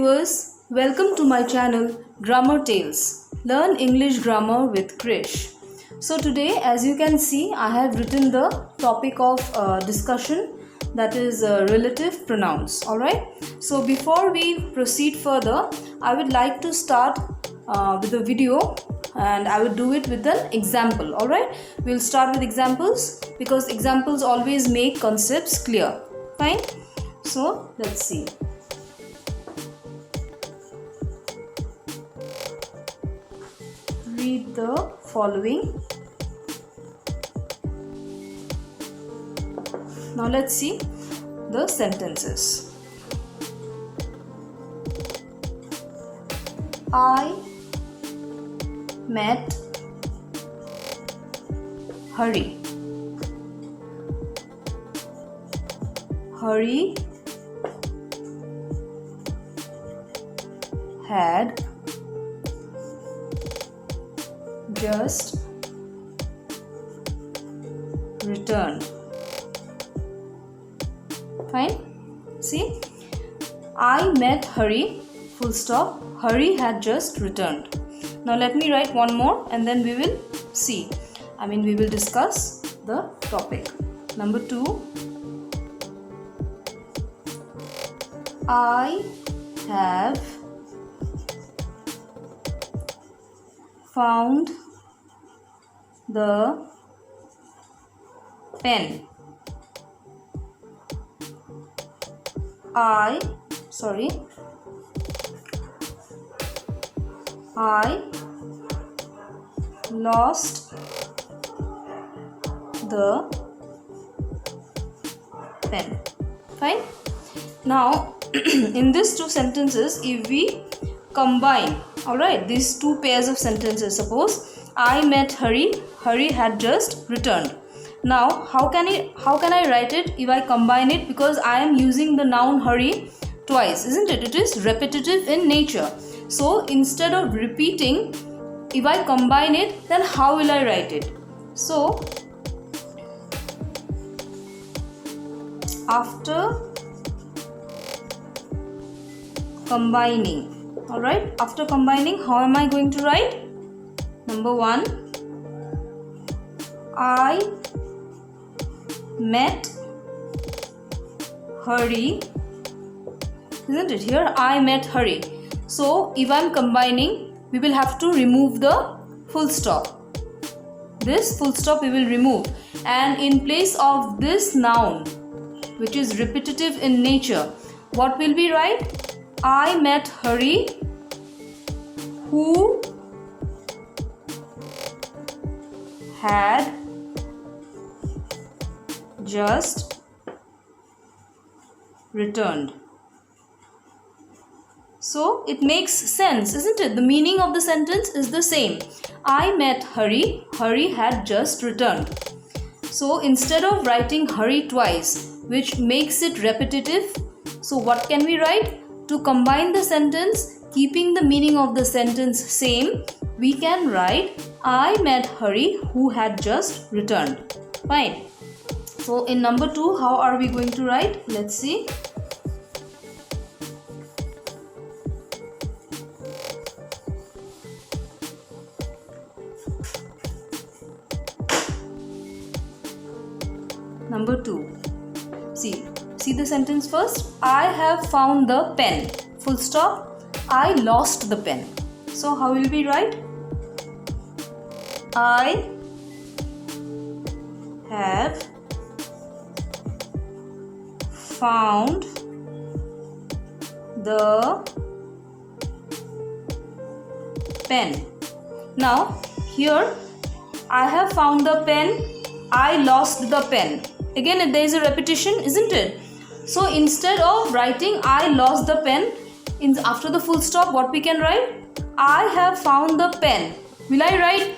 viewers, welcome to my channel Grammar Tales. Learn English grammar with Krish. So today, as you can see, I have written the topic of discussion, that is relative pronouns. Alright. So before we proceed further, I would like to start with a video, and I would do it with an example. Alright. We'll start with examples because examples always make concepts clear. Fine. So let's see. Read the following. Now let's see the sentences. I met Hari. Hari had just returned. Fine. See, I met Hari, full stop. Hari had just returned. Now let me write one more and then we will see. We will discuss the topic. Number 2. I have found the pen. I lost the pen. Fine. Now in these two sentences, if we combine, alright, these two pairs of sentences, suppose I met Hari, Hari had just returned. Now how can I write it if I combine it, because I am using the noun Hari twice, isn't it? It is repetitive in nature. So instead of repeating, if I combine it, then how will I write it? So after combining, alright, after combining, how am I going to write? Number 1, I met Hari, isn't it? Here I met Hari. So if I am combining, we will have to remove the full stop. This full stop we will remove, and in place of this noun, which is repetitive in nature, what will we write? I met Hari who had just returned. So it makes sense, isn't it? The meaning of the sentence is the same. I met Hari, Hari had just returned. So instead of writing Hari twice, which makes it repetitive, so what can we write? To combine the sentence, keeping the meaning of the sentence same, we can write I met Hari who had just returned. Fine. So in number 2, how are we going to write? Let's see. Number 2. See the sentence first. I have found the pen. Full stop. I lost the pen. So how will we write? I have found the pen. Now here I have found the pen, I lost the pen. Again there is a repetition, isn't it? So instead of writing I lost the pen, after the full stop, what we can write? I have found the pen. Will I write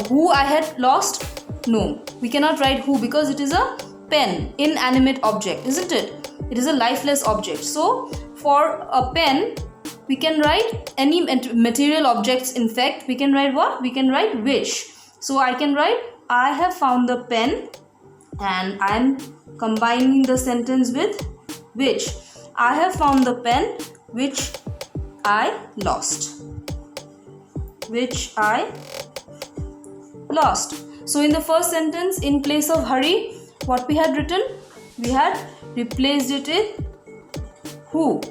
who I had lost? No, we cannot write who, because it is a pen, inanimate object, isn't it? It is a lifeless object. So for a pen, we can write any material objects. In fact, we can write what? We can write which. So I can write I have found the pen, and I am combining the sentence with which. I have found the pen which I lost. Which I lost. So in the first sentence, in place of hurry, what we had written? We had replaced it with who,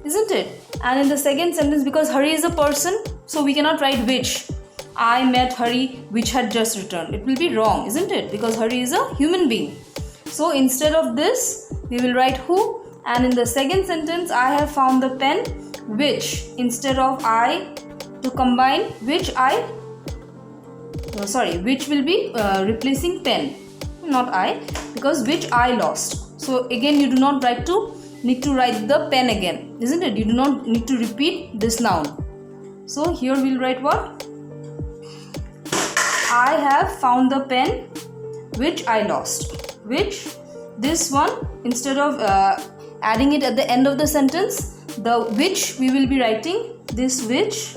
isn't it? And in the second sentence, because Hari is a person, so we cannot write which. I met Hari which had just returned. It will be wrong, isn't it? Because Hari is a human being. So instead of this, we will write who. And in the second sentence, I have found the pen which, instead of I, to combine which which will be replacing pen, not I, because which I lost. So again, you do not need to write the pen again, isn't it? You do not need to repeat this noun. So here we'll write what? I have found the pen which I lost. Which, this one, instead of adding it at the end of the sentence, the which we will be writing, this which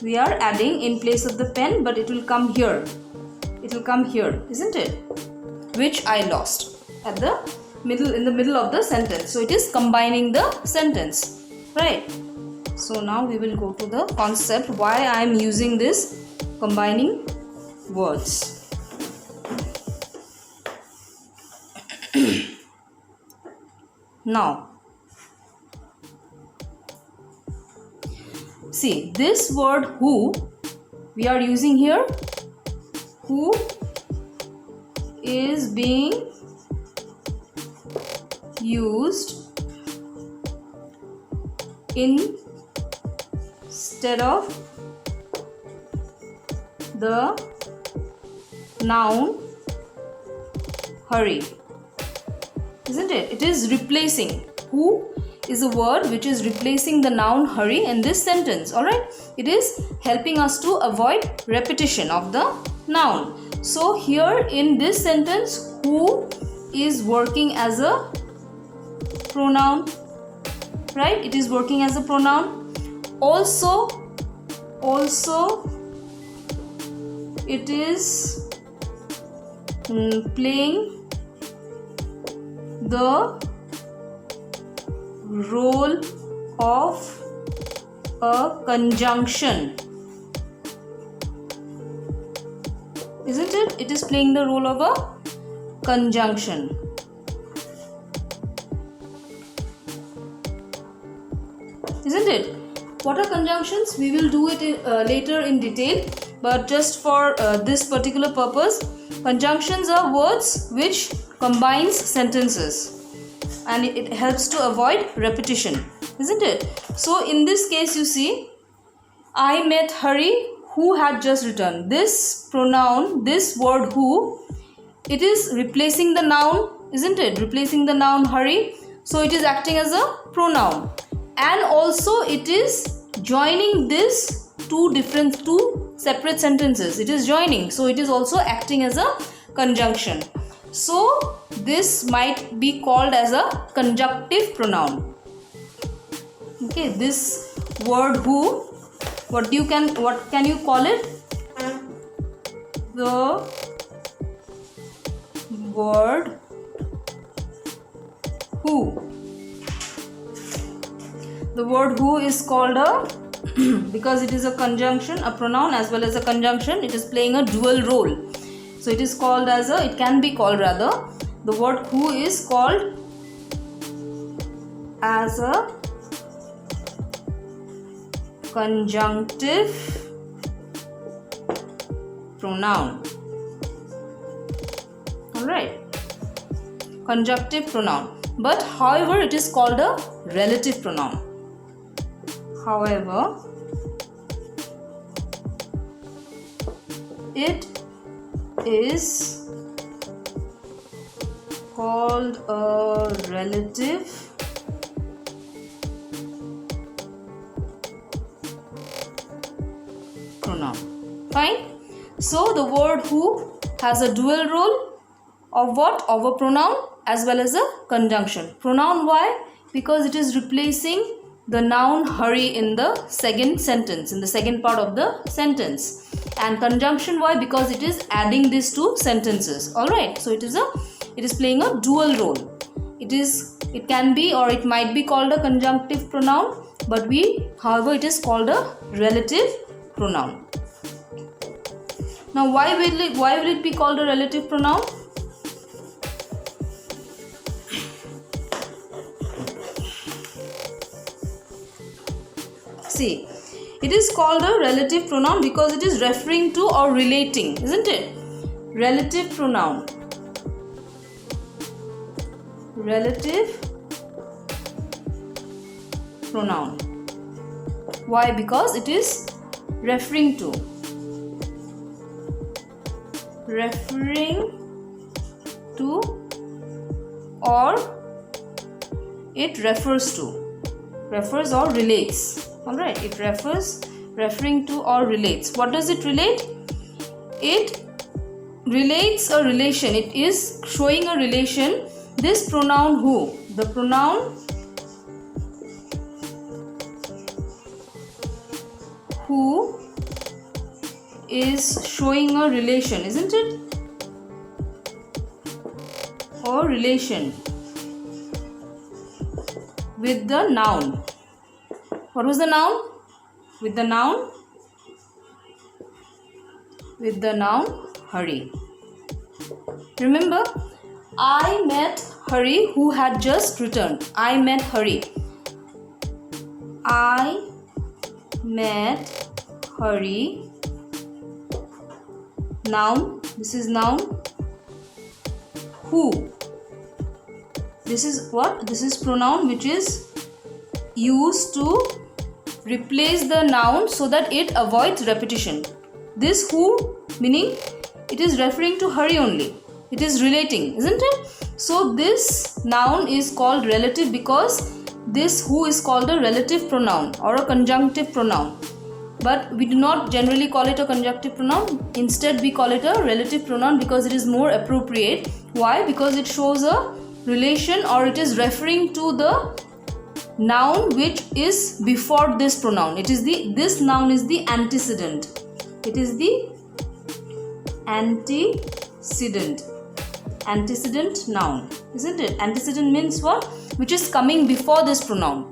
we are adding in place of the pen, but it will come here. It will come here, isn't it? Which I lost at the middle, in the middle of the sentence. So it is combining the sentence, right? So now we will go to the concept why I am using this combining words. Now, see, this word who we are using here, who is being used instead of the noun hurry, isn't it? It is replacing. Who is a word which is replacing the noun hurry in this sentence. Alright, it is helping us to avoid repetition of the noun. So here in this sentence, who is working as a pronoun, right? It is working as a pronoun. Also it is playing the role of a conjunction, isn't it? It is playing the role of a conjunction. Isn't it? What are conjunctions? We will do it later in detail, but just for this particular purpose, conjunctions are words which combines sentences, and it helps to avoid repetition, isn't it? So in this case, you see, I met Hari who had just returned. This pronoun, this word who, it is replacing the noun, isn't it? Replacing the noun Hari. So it is acting as a pronoun, and also it is joining this two separate sentences. It is joining, so it is also acting as a conjunction. So this might be called as a conjunctive pronoun. Okay, this word who, what can you call it? The word who. The word who is called a because it is a conjunction, a pronoun as well as a conjunction, it is playing a dual role. So it is called as it can be called rather, the word who is called as a conjunctive pronoun. Alright, conjunctive pronoun. But however, it is called a relative pronoun. However, it is called a relative pronoun. Fine. So the word who has a dual role of what? Of a pronoun as well as a conjunction. Pronoun, why? Because it is replacing the noun hurry in the second sentence, in the second part of the sentence. And conjunction, why? Because it is adding these two sentences. Alright, so it is playing a dual role. It is It can be or it might be called a conjunctive pronoun, but however, it is called a relative pronoun. Now, why will it be called a relative pronoun? See, it is called a relative pronoun because it is referring to or relating, isn't it? Relative pronoun. Relative pronoun. Why? Because it is referring to or it refers or relates. Alright, it referring to or relates. What does it relate? It relates a relation. It is showing a relation. This pronoun who, the pronoun who is showing a relation, isn't it? Or relation with the noun. What was the noun? With the noun Hari. Remember, I met Hari who had just returned. I met Hari. I met Hari. Noun. This is noun. Who. This is what? This is pronoun which is used to replace the noun so that it avoids repetition. This who meaning it is referring to Hari only. It is relating, isn't it? So this noun is called relative because this who is called a relative pronoun or a conjunctive pronoun. But we do not generally call it a conjunctive pronoun. Instead, we call it a relative pronoun because it is more appropriate. Why? Because it shows a relation or it is referring to the noun which is before this pronoun. This noun is the antecedent. It is the antecedent noun, isn't it? Antecedent means what? Which is coming before this pronoun,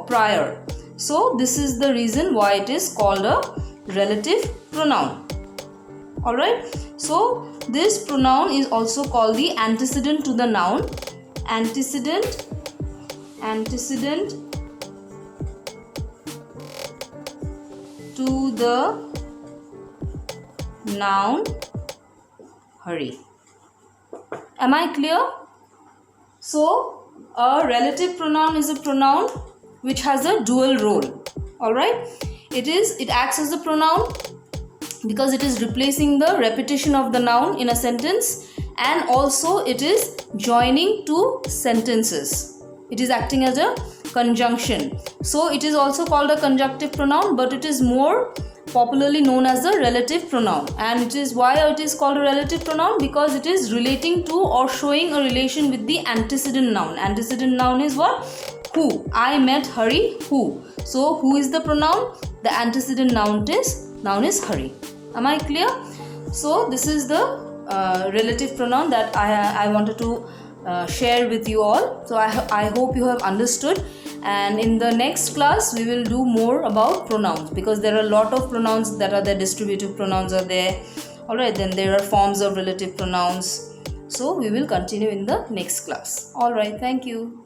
prior. So this is the reason why it is called a relative pronoun. Alright, so this pronoun is also called the antecedent to the noun. Antecedent to the noun Hari. Am I clear? So a relative pronoun is a pronoun which has a dual role. Alright, it acts as a pronoun because it is replacing the repetition of the noun in a sentence, and also it is joining two sentences. It is acting as a conjunction. So it is also called a conjunctive pronoun, but it is more popularly known as a relative pronoun. And it is why it is called a relative pronoun, because it is relating to or showing a relation with the antecedent noun. Antecedent noun is what? Who. I met Hari. Who. So who is the pronoun? The antecedent noun is Hari. Am I clear? So this is the relative pronoun that I wanted to share with you all. So I hope you have understood, and in the next class we will do more about pronouns, because there are a lot of pronouns that are there. Distributive pronouns are there. Alright, then there are forms of relative pronouns. So we will continue in the next class. Alright, thank you.